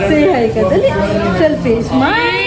Say hi ka. Dali. Selfie. Smile.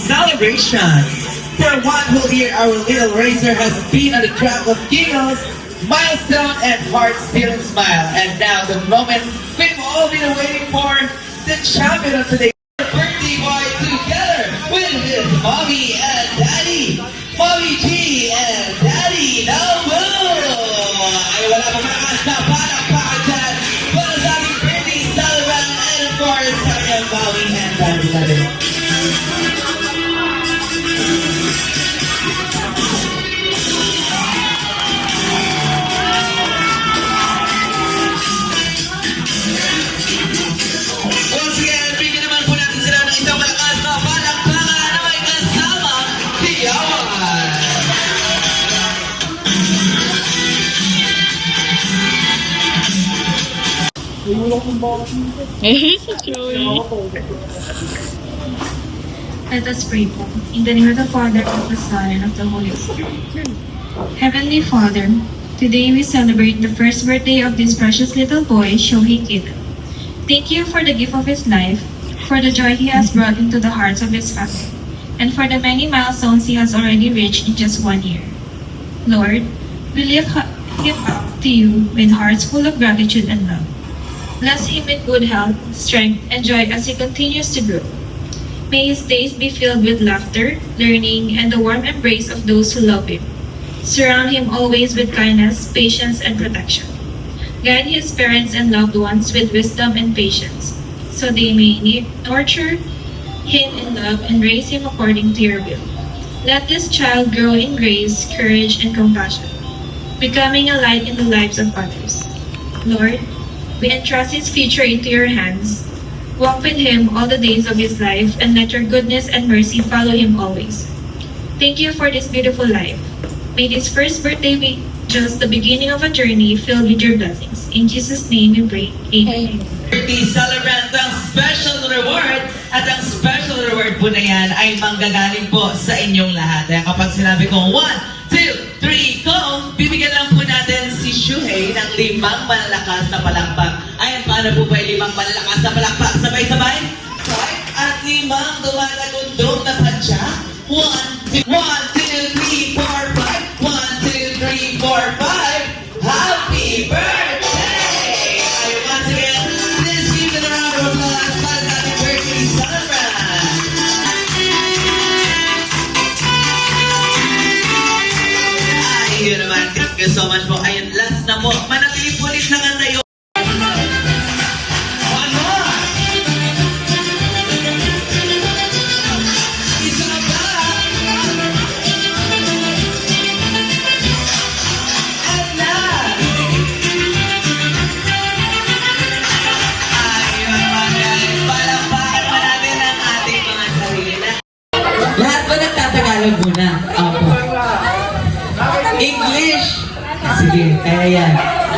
Celebration. For one whole year, our little racer has been on the track of giggles, milestone, and heart-stealing smile. And now the moment we've all been waiting for, the champion of today, birthday boy, together with his mommy and daddy, Mommy G and Daddy Nobu. Ay wala pa malakas na palakpakan dyan para sa ating birthday celebrant, and of course, sa kanyang mommy and daddy natin. Let us pray po. In the name of the Father, of the Son, and of the Holy Spirit. Heavenly Father, today we celebrate the first birthday of this precious little boy, Shohei Kido. Thank you for the gift of his life, for the joy he has brought into the hearts of his family, and for the many milestones he has already reached in just 1 year. Lord, we lift him up to you with hearts full of gratitude and love. Bless him with good health, strength, and joy as he continues to grow. May his days be filled with laughter, learning, and the warm embrace of those who love him. Surround him always with kindness, patience, and protection. Guide his parents and loved ones with wisdom and patience, so they may nurture him in love and raise him according to your will. Let this child grow in grace, courage, and compassion, becoming a light in the lives of others. Lord, we entrust his future into your hands. Walk with him all the days of his life, and let your goodness and mercy follow him always. Thank you for this beautiful life. May this first birthday be just the beginning of a journey filled with your blessings. In Jesus' name we pray. Amen. Birthday celebrant, ang special reward at ang special reward po na yan ay manggagaling po sa inyong lahat. Kaya kapag sinabi kong 1, 2, 3, go! Bibigyan lang po natin si Shohei ng 5 malalakas na palakpak. Ayan, paano po ba yung 5 malalakas na palakpak? Sabay-sabay? At 5 dumatagundong na padya. 1, 2, 3, 4, 5. 1, 2, 3, 4, 5. Happy birthday! Ay, once again, please give it a round of applause para sa ating birthday celebrant. Yun naman, thank you so much po. Ayun, last na po. Manatili po ulit na nga tayo. Ano? Isa ba? At last! Ayun mga guys, palakpakan pa natin ang ating mga sarili na. Lahat ba nagtatagalog muna? Opo. English! Sige, kaya yan.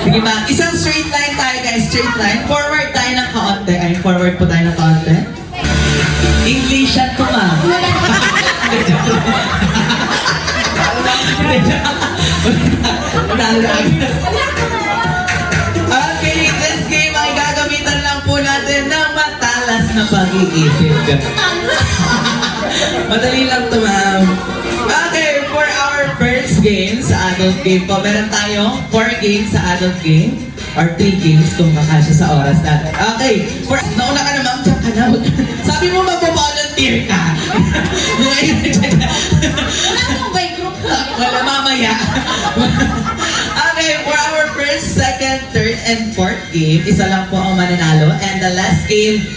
Sige ma, isang straight line tayo guys, straight line. Forward tayo ng kaunti. Ay, forward po tayo ng kaunti. English yan po ma. Okay, this game ay gagamitan lang po natin ng matalas na pag-iisip. Madali lang to ma'am. Okay, for our first game sa adult game po, meron tayong 4 games sa adult game or 3 games kung makasya sa oras natin. Okay, nauna ka na ma'am. Sabi mo mag-volunteer ka. Wala akong by group. Wala, mamaya. Okay, for our first, second, third, and fourth game, isa lang po ang mananalo. And the last game,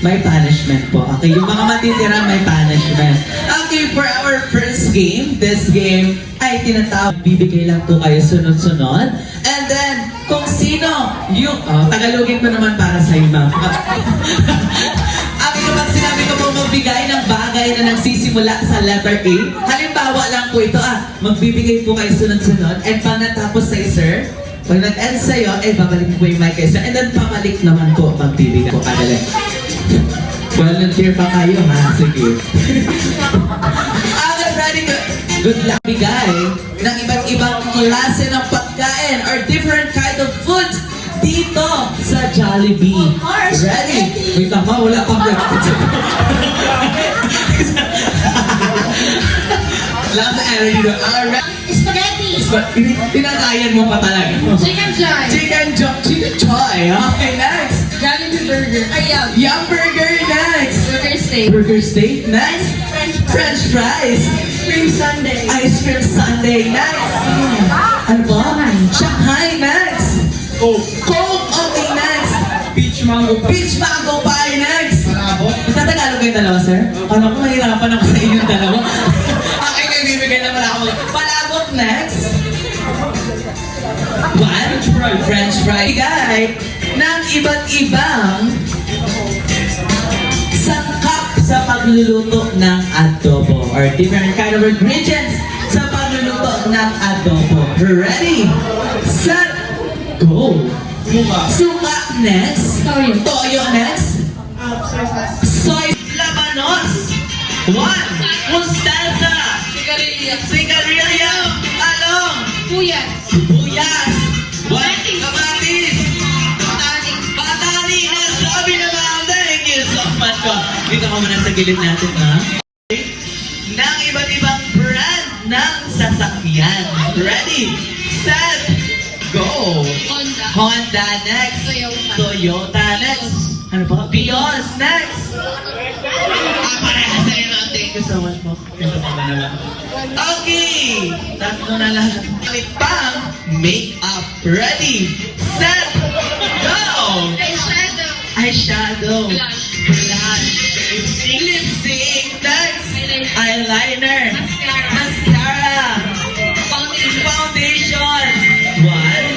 may punishment po. Okay, yung mga matitira may punishment. Okay, for our first game, this game ay tinatawag, bibigay lang po kayo sunod-sunod. And then, kung sino yung, Tagalogin ko naman para sa iyo, ma'am. Okay, kapag sinabi ko po magbigay ng bagay na nagsisimula sa letter A, halimbawa lang po ito, magbibigay po kayo sunod-sunod. And pag natapos sa'yo, sir, pag nag-end sa'yo, babalik po yung mic kayo, sir. And then, pabalik naman po magbibigay po kadali. Volunteer pa kayo, ha? Sige. Okay, ready ko. Good luck. Bigay ng iba't ibang klase ng pagkain or different kind of foods dito sa Jollibee. Ready? Wait lang, wala pang Last area dito. Spaghetti. Tinatayan mo pa talaga. Chicken joy. Chicken joy. Okay, next. Jollibee burger. Ayam. Yum burger, next. Burger steak. Burger steak, next. French fries. Cream sundae. Ice cream sundae, next. Ano ba? Shanghai, next. Coke, okay, next. Peach mango pie. Peach mango pie, next. Malabot. Nagtatagalog kayo dalawa, sir? Ano ko, mahirapan ako sa inyong dalawa. Okay, may bibigay na malabot. Palabot, next. One, French fry. Bigay ng iba't ibang sangkap sa pagluluto ng adobo or different kind of ingredients sa pagluluto ng adobo. Ready? Set, go! Suka next. Toyo next. Soy labanos. One. Mustaza. Sigarilya. Talong. Sibuyas. One. Kamatis. Batani. Nasabi naman. Thank you so much po. Dito ka muna sa gilid natin, ha? Ng iba't ibang brand ng sasakyan. Ready? Set. Go! Honda next. Toyota next. Ano pa? Vios next. Parehas sa'yo, ma'am. Thank you so much po. Ito pa ba naman? Okay! Tatlo na lahat. Balik pang make-up. Ready? Set! Go! Eyeshadow. Blush. Lipstick next. Eyeliner. Mascara. Foundation. One.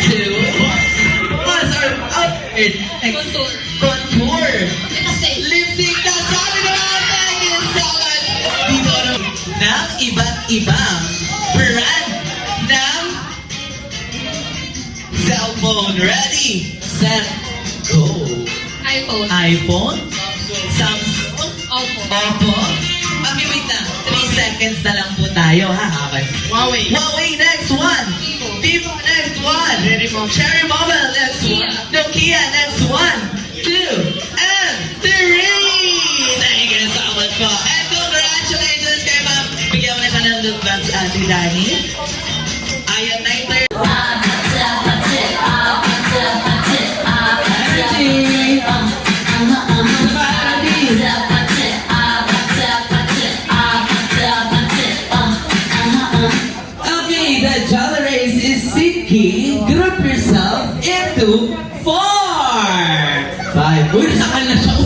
Two. Contour. Lipstick na sabi naman. Thank you so much. Dito ng iba't ibang brand ng cellphone. Ready? Set. Go. iPhone. Samsung. Oppo. Wait lang. 3 seconds na lang po tayo, ha? Okay. Huawei next one. Vivo next one. Cherry Mobile next one. Nokia next one. 2 and 3. Thank you so much po. And congratulations kay ma'am. Bigyan mo na siya ng look back sa Ate Dani. Ayan, 9:30. Okay, the Jolly Race is seeking. Group yourself into 4. 5. Uy, nasakal na siya.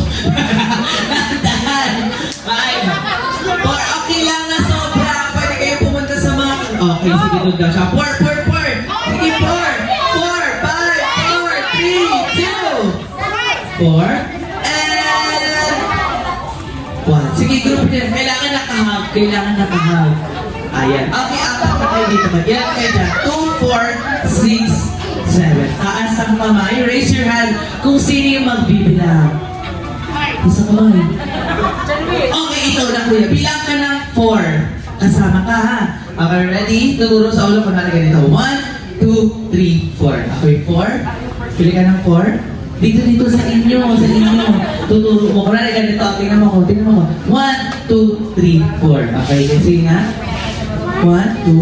Nandahan. 5. 4. Okay lang na sobra. Pwede kayo pumunta sa mga... Okay, sige, doon daw siya. 4. Sige, 4. 4, 5, 4, 3, 2. 4. And... 1. Sige, group niya. Kailangan nakahag. Ayan. Okay, apat na kayo dito. Mag-yan kayo dyan. 2, 4, 6, 7. Taas ang kamay. Raise your hand kung sino yung magbibilang. Isa kamay. Okay, ikaw na kuya. Bilang ka ng 4. Kasama ka, ha? Okay, ready? Tuturo sa ulo ko na ganito. 1, 2, 3, 4. Okay, 4. Pili ka ng 4. Dito sa inyo. Tuturo mo. Kung na ganito, tingnan mo ko. 1, 2, 3, 4. Okay, kasi nga. 1, 2.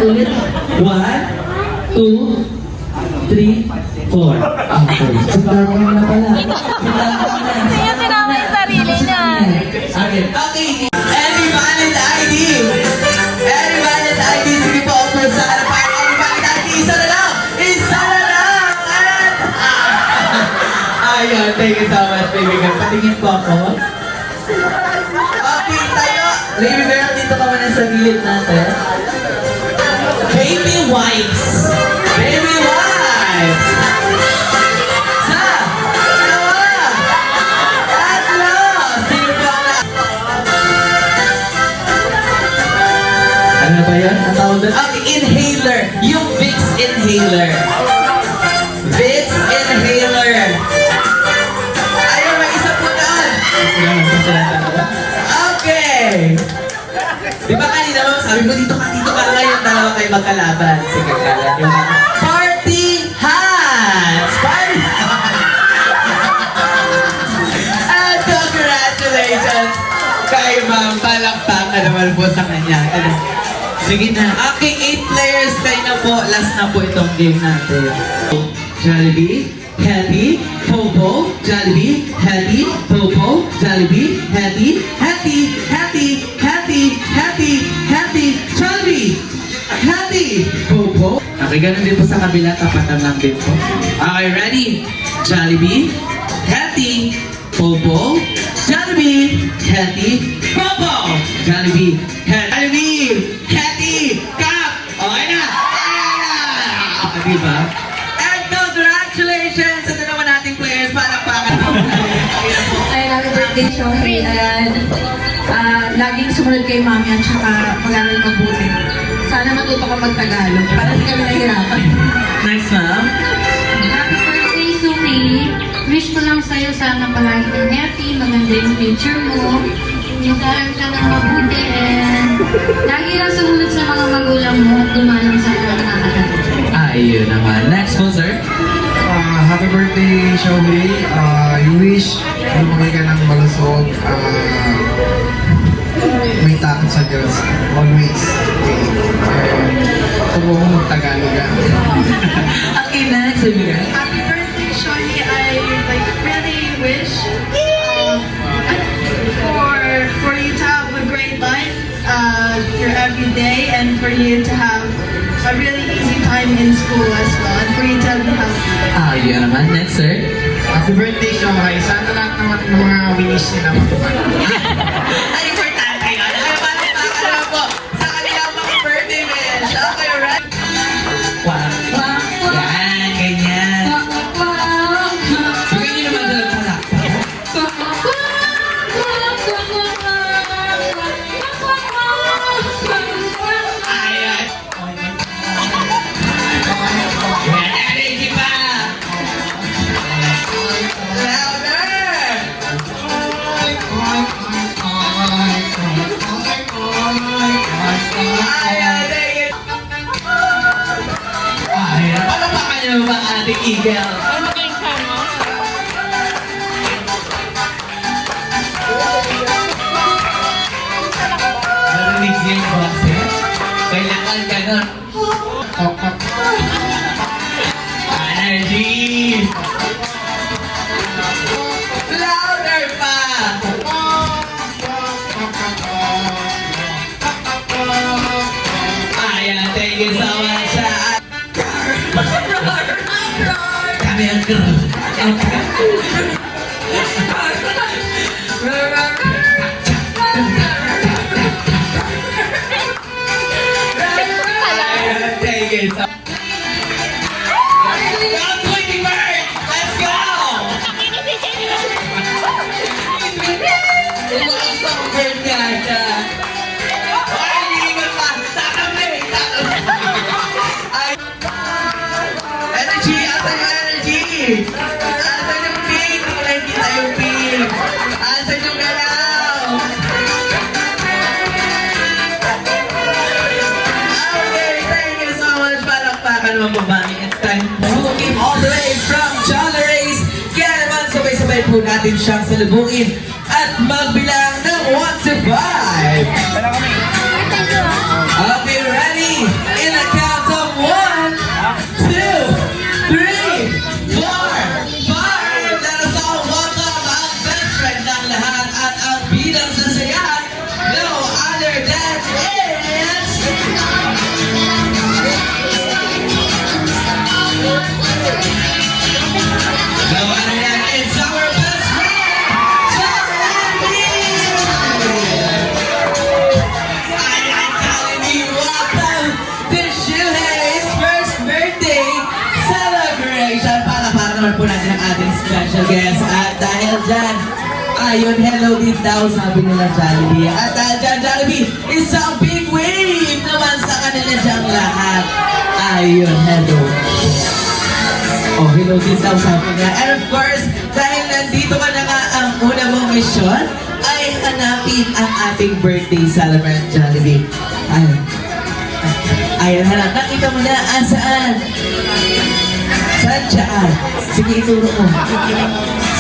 Ulit. 1, 2, 3, 4. Okay. Sundan mo na pala. Kaya tinama yung sarili niya. Okay. Any valid ID? Any valid ID? Sige po, upo sa harapan. Any valid ID? Isa na lang! Isa na lang! Ayun, thank you so much, baby girl. Patingin po ako. Okay, tayo. Baby girl, dito ka muna sa gilid natin. Baby wipes! Baby wipes! Sa! Dalawa! Tatlo! Sino pa ang ano ba yan? Ang tawag doon? Okay, inhaler. Yung Vicks inhaler. Vicks inhaler. Ayun, may isa po doon. Okay. Di ba kanina mo, sabi mo dito ka ngayon, dalawa kayo magkalaban. Sige, kala nyo. Party hats! Party And congratulations kay Ma'am. Palakpakan naman po sa kanya. Sige na. Aking 8 players kayo na po. Last na po itong game natin. Jollibee, Hetty, Popo, Jollibee, Hetty, Popo, Jollibee, Hetty, Hetty, Hetty, Hetty, Hetty, Hetty, Jollibee, Hetty, Popo. Okay, ganun din po sa kabila. Tapatan lang din po. Okay, ready? Jollibee, Hetty, Popo, Jollibee, Hetty, Popo, Jollibee, Hetty, Hetty, Kap! Okay na! Ayan na! Diba? And congratulations sa dalawa nating players. Palakpakan po. Ay, happy birthday, Shohei. Ayan. Laging sumunod kay mami at saka mag-aral mabuti. Sana matuto ka mag-Tagalog para hindi kami nahihirapan. Nice, ma'am. Happy birthday, Sumi! Wish ko lang sa'yo sana palagi kang happy, maganda yung future mo, mag-aaral ka ng mabuti, and lagi lang sumunod sa mga magulang mo at dumalang sa mga nakakatawa. Ayun naman. Next po, sir. Happy birthday, Shohei. I wish lumaki ka ng malusog. May takot sa Diyos. Always. Okay. Tubo mo mag-Tagalog ka. Okay, next. Happy birthday, Shoni. I really wish for you to have a great life your every day, and for you to have a really easy time in school as well, and for you to be healthy. Ayun naman. Next, sir. Happy birthday, Shohei. Sana lahat naman ng mga wish nila matupad. Ay, importante yun. Ay, palakpakan naman po sa kanilang mga birthday wish. Okay, right? Wow. Yan, ganyan. Bigyan niyo naman sila ng palakpak. Ayan. Yan, energy pa. Louder. Ayan, thank you. Ayan, palakpakan niyo ba ang ating eagle? Narinig niyo yung boses? Kailangan ganun. Energy! Louder pa! Ayan, thank you so much. Kami ang girl. Ayan, thank you so much. Round 20 bird! Let's go! Umakas na ang bird niya siya. Ay, hindi ka pa! Tatamli! Energy! Asan yung energy? Asan yung pink? Wala hindi tayong pink. Asan yung galaw? Okay, thank you so much. Palakpakan mo babae. It's time to game all the way from Jolly Race. Kaya naman sabay-sabay po natin siyang salubungin at magbilang ng 1 to 5. Okay, ready? In a count of 1, 2, 3. naman po natin ang ating special guest. At dahil dyan, ayun, hello din daw, sabi nila Jollibee. At dahil dyan, Jollibee, isang big wave naman sa kanila dyan lahat. Ayun, hello. Oh, hello din daw, sabi nila. And of course, dahil nandito ka na nga, ang una mong mission ay hanapin ang ating birthday celebrant, Jollibee. Ayun. Ayun, hanap. Nakita mo na, saan? Saan dyan? Sige, ituro mo.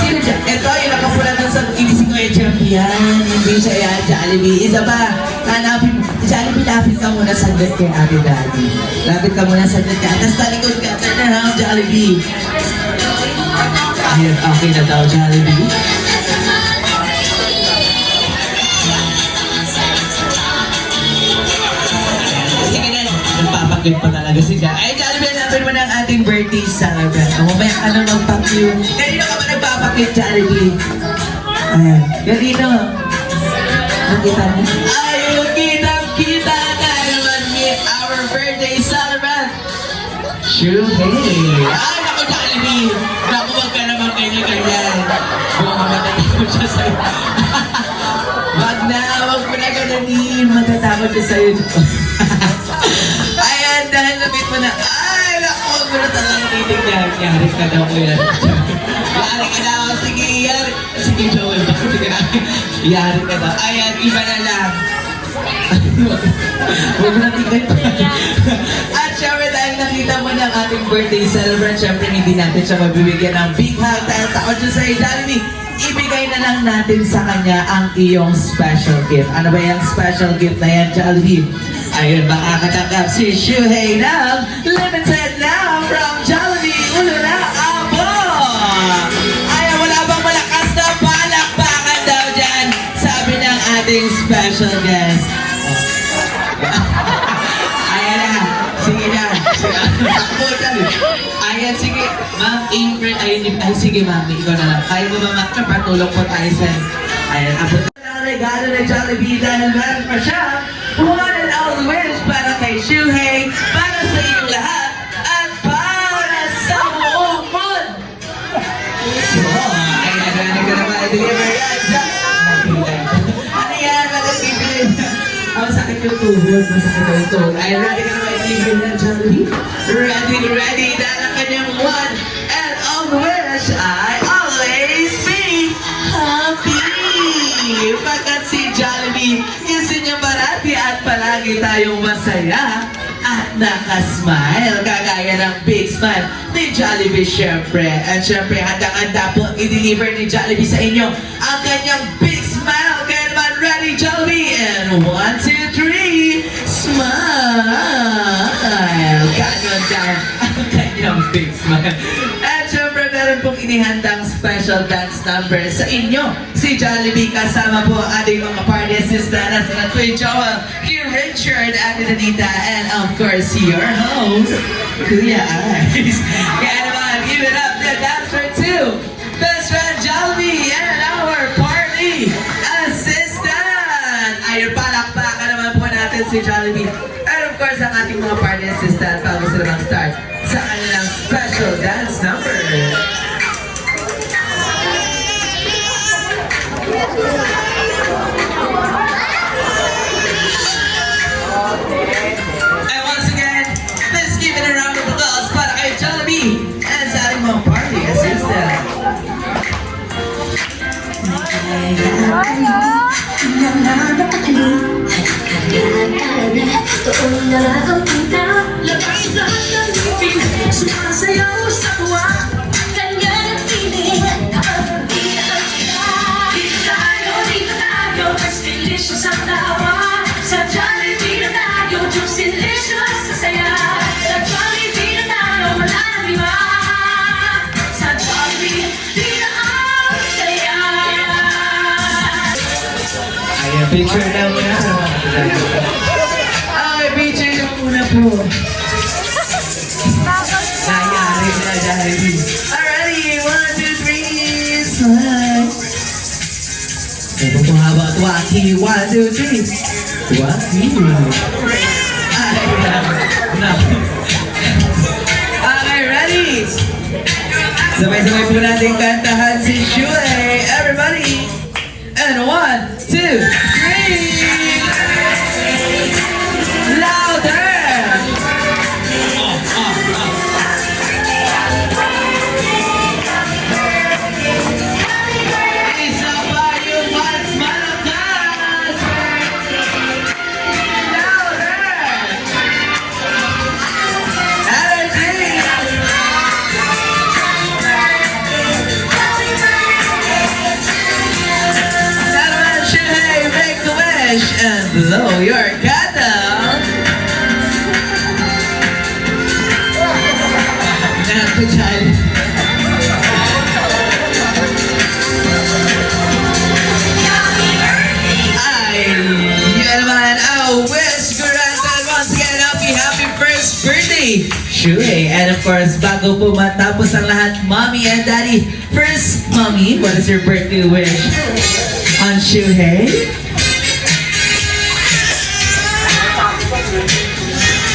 Sino dyan? Ito, yung nakapula ng sa inising ko yung champion. Hindi siya yan, Jollibee. Isa pa, hanapin mo. Jollibee, lapit ka muna saglit kay Ate Daddy. Lapit ka muna saglit ka. Tapos talikod ka. Turn around, Jollibee. Ayun, okay na daw, Jollibee. Sige na, nagpapakit pa talaga si Jollibee. Ay, Jollibee, hanapin mo na ang ating birthday celebrant. Mamaya ka na magpakit. Kanino ka ba nagpapakit, Jollibee? Ayan, kanino? Nakita mo? Ayun, kitang-kita na naman meet our birthday celebrant. Shuhei. Ay, naku, Jollibee. Naku, wag ka naman ganyan-ganyan. Buong matatakot siya sa'yo. Wag mo na gananin. Matatakot siya sa'yo. Ayan, dahil nabit mo na. Ay, naku, wag mo na talagang titignan. Yari ka daw, kuya. Yari ka daw. Sige, yari. Sige, Joel. Sige na. Yari ka daw. Ayan, iba na lang. Huwag mo na tignan. At syempre, dahil nakita mo na ang ating birthday celebrant, syempre hindi natin siya mabibigyan ng big hug dahil takot siya sa Jollibee. Ibigay na lang natin sa kanya ang iyong special gift. Ano ba yung special gift na yan, Jollibee? Ayun, makakatanggap si Shuhei ng limited now from Jollibee. Ulula, abo! Ayan, wala bang malakas na palakpakan daw dyan? Sabi ng ating special guest. Ayan na, sige na. Takbo dyan. Ayan, sige. Ma'am Ingrid, ay sige ma'am, ikaw na lang. Kaya mo ba makapatulong po tayo sa... Ayan, abot na ang regalo ng Jollibee dahil meron pa siya. One and all wish para kay Shuhei, para sa iyong lahat, at para sa buong mundo. So, ayan, ready ka na ba? I-deliver yan. Ano yan? Magagibig. Ang sakit yung tuhod. Masakit yung tuhod. Ayan, ready ka na ba? I-deliver yan, Jollibee? Ready. Dahil ang kanyang one and all wish, I always be happy. Pagkat si Jollibee, gusto niya parati at palagi tayong masaya at nakasmile. Kagaya ng big smile ni Jollibee syempre. At syempre, handang-handa po i-deliver ni Jollibee sa inyo ang kanyang big smile. Kaya naman, ready, Jollibee? And 1, 2, 3, smile! Ganyan daw ang kanyang big smile. At syempre, meron pong inihandang special dance number sa inyo. Si Jollibee kasama po ang ating mga party assistant na sila Kuya Joel, Kuya Richard, Ate Danita, and of course, your host, Kuya Ice. Kaya naman, give it up to Dancer 2, Best Friend Jollibee, and our party assistant. Ayun, palakpakan naman po natin si Jollibee. And of course, ang ating mga party assistant bago sila mag-start sa kanilang special dance number. And once again, let's give it a round of applause para kay Jollibee and sa ating mga party assistant. Sumasayaw sa tuwa, ganyan ang feeling. Dito tayo, mas delicious ang tawa. Sa Jollibee na tayo, juice delicious sa saya. Sa Jollibee na tayo, wala nang iba. Sa Jollibee, di na ang saya. Ayan, picture na muna. Ay, picture na muna po. Nangyari na, Jollibee. Alrighty, 1, 2, 3, smile. Ito po haba, Waki, 1, 2, 3. Waki. Ay, no. Okay, ready? Sabay-sabay po natin kantahan si Shuey. Everybody! And 1, 2, 3! Louder! Isa pa yung mas malakas! Louder! Energy! Gentlemen, Shuhei, make the wish and blow your candle! Good Ay, yun naman, wish granted once again, happy first birthday, Shuhei. And of course, bago po matapos ang lahat, Mommy and Daddy, first, Mommy, what is your birthday wish on Shuhei?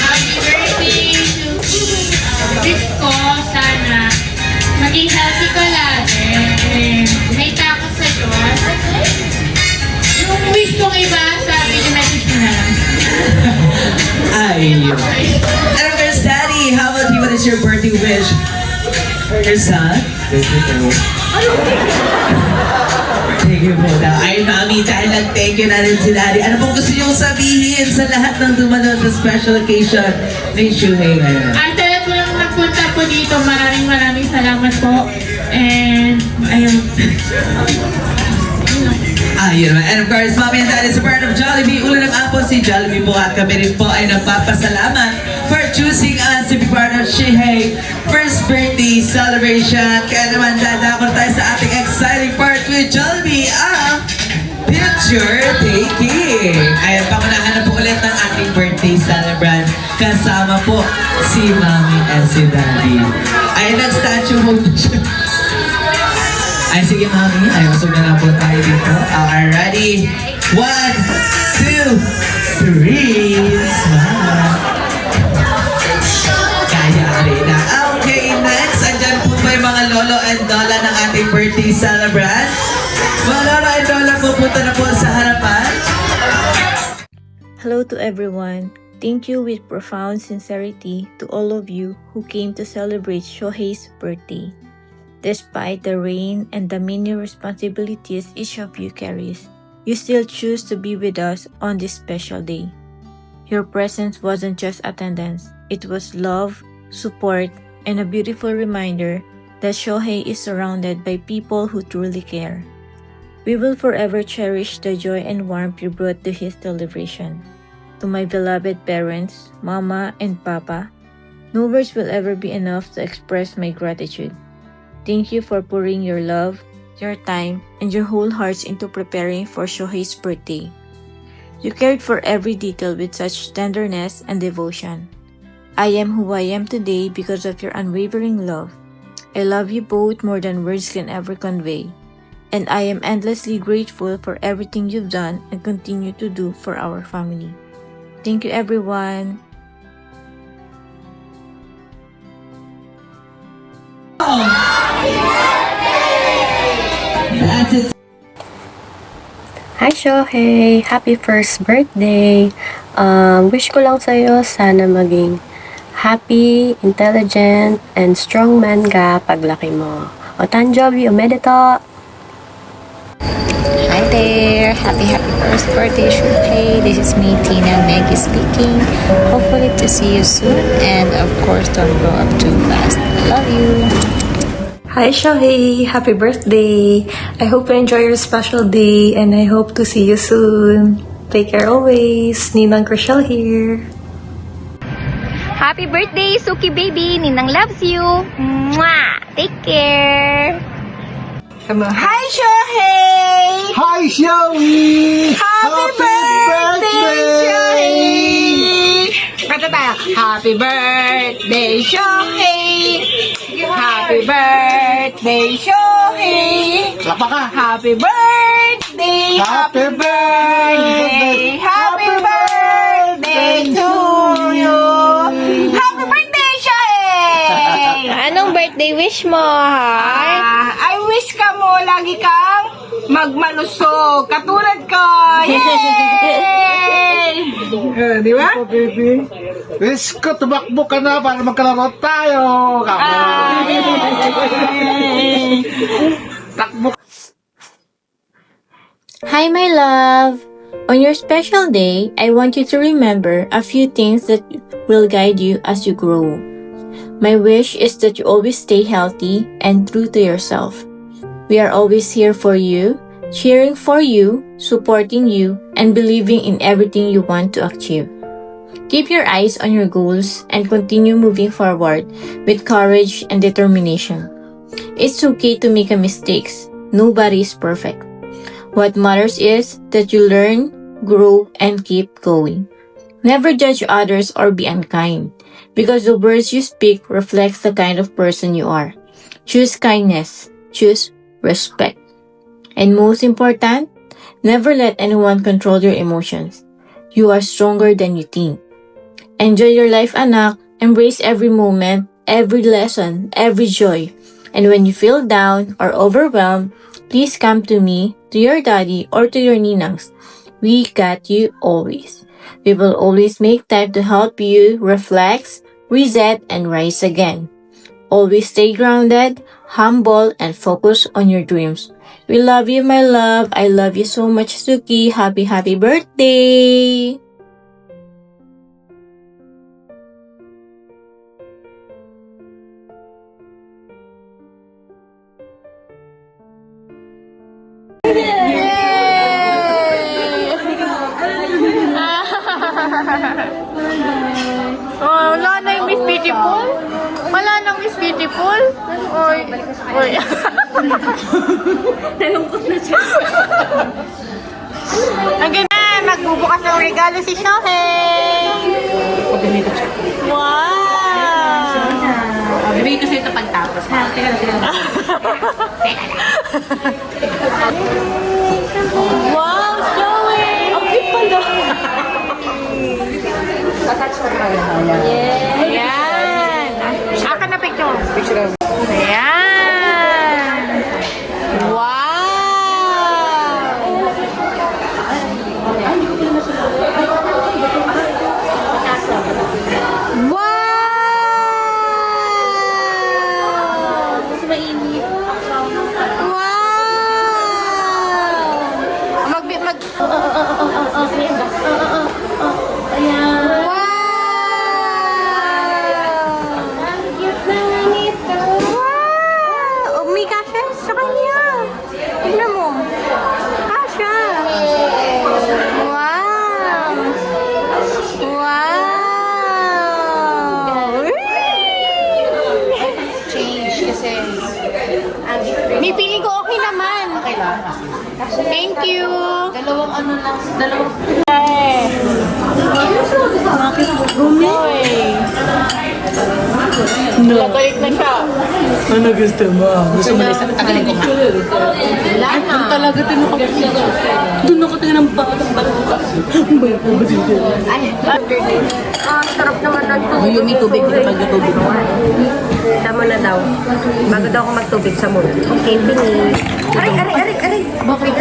Happy birthday to wish ko sana maging healthy ka lagi. May takot sa Diyos. Yung wish kong iba, sabi niya message mo na lang. Ay. And of course, Daddy, how about you? What is your birthday wish for your son? Thank you po daw. Ay, Mami, dahil thank you na rin si Daddy. Ano pong gusto niyong sabihin sa lahat ng dumalo sa special occasion ni Shuhei ngayon? Ang talaga po lang nagpunta po dito. Maraming salamat po. And, ayun. Ayun naman. And of course, Mommy and Daddy, sa part of Jollibee, ulo ng apo si Jollibee po at kami rin po ay nagpapasalamat for choosing us to be part of Shuhei first birthday celebration. Kaya naman, dadako tayo sa ating exciting part with Jollibee, ang picture taking. Ayan, pangunahan na po ulit ng ating birthday celebrant. Kasama po si Mommy and si Daddy. Ay, nag-statue mode siya. Ay, sige, Mami. Ay, usog na lang po tayo dito. Alrighty. 1, 2, 3. Smile. Kaya rin na. Okay, next. Andyan po ba yung mga lolo and lola ng ating birthday celebrant? Mga lolo and lola, pupunta na po sa harapan. Hello to everyone. Thank you with profound sincerity to all of you who came to celebrate Shohei's birthday. Despite the rain and the many responsibilities each of you carries, you still choose to be with us on this special day. Your presence wasn't just attendance, it was love, support, and a beautiful reminder that Shohei is surrounded by people who truly care. We will forever cherish the joy and warmth you brought to his celebration. To my beloved parents, Mama and Papa, no words will ever be enough to express my gratitude. Thank you for pouring your love, your time, and your whole hearts into preparing for Shohei's birthday. You cared for every detail with such tenderness and devotion. I am who I am today because of your unwavering love. I love you both more than words can ever convey. And I am endlessly grateful for everything you've done and continue to do for our family. Thank you, everyone. That's it. Hi Shohei! Happy first birthday! Wish ko lang sa'yo sana maging happy, intelligent, and strong man ka paglaki mo. O tanjobi, omedeto! Hi there! Happy first birthday, Shuhei. This is me, Tina Maggie speaking. Hopefully to see you soon, and of course, don't grow up too fast. I love you! Hi Shohei! Happy birthday! I hope you enjoy your special day and I hope to see you soon. Take care always. Ninang Rochelle here. Happy birthday, Suki baby! Ninang loves you! Mwah! Take care! Hi, Shohei! Hi, Shohei! Happy birthday, Shohei! Kanta tayo. Happy birthday, Shohei! Happy birthday, Shohei! Lapa ka! Happy birthday! Happy birthday! Happy birthday to you! Happy birthday, Shohei! Anong birthday birthday wish mo, heart? I wish ka mo lagi kang magmalusog. Katulad ko. Yay! Di ba? Wish ko, tumakbo ka na para magkalaro tayo. Takbo. Hi, my love! On your special day, I want you to remember a few things that will guide you as you grow. My wish is that you always stay healthy and true to yourself. We are always here for you, cheering for you, supporting you, and believing in everything you want to achieve. Keep your eyes on your goals and continue moving forward with courage and determination. It's okay to make mistakes. Nobody is perfect. What matters is that you learn, grow, and keep going. Never judge others or be unkind, because the words you speak reflects the kind of person you are. Choose kindness. Choose respect. And most important, never let anyone control your emotions. You are stronger than you think. Enjoy your life, anak. Embrace every moment, every lesson, every joy. And when you feel down or overwhelmed, please come to me, to your daddy, or to your ninangs. We got you always. We will always make time to help you reflect, reset, and rise again. Always stay grounded, humble, and focus on your dreams. We love you, my love. I love you so much, Suki. Happy, happy birthday! Oh, wala na yung Miss Beautiful? Wala na Miss Beautiful? Oy. Oy. Nalungkot na siya. Ang ganda! Magbubukas ng regalo si Shohei! Wow! Bibigay ko sa'yo ito pagtapos. Teka lang. Wow, Shohei! Ang cute pala! Ayan! Akan na picture. Ayan! Wow! Wow! Mas mainit. Wow! Ayan. Wow! May kasha sa kanya. Tignan mo. Kasha. Wow! Wow! Change kasi May feeling ko okay naman. okay lang. Thank you. Dalawang ano lang. Dalawang Nabalik na siya. Ano gusto mo? gusto mo na isa. Tagalin ko nga. Wala na. Talaga tinukap. Doon ako tingin ng batang bata. Ay, sarap naman ng tubig. Yung may tubig, pinapag-tubig. Tama na daw. Bago daw ako magtubig sa mood. Okay, finish. Aray! Bakit?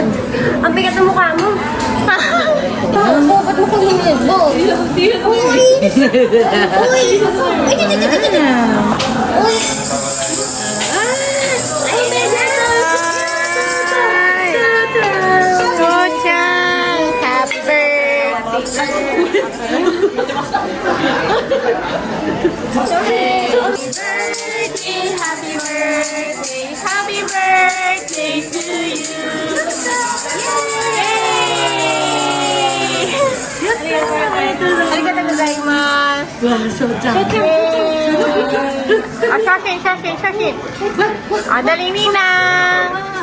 Ang bigat ng mukha mo. Ba't mo kung hindi mo? Uy! Go-chan! Happy Happy birthday to you! Arigatou gozaimasu! Shakin! Dali, Ninang!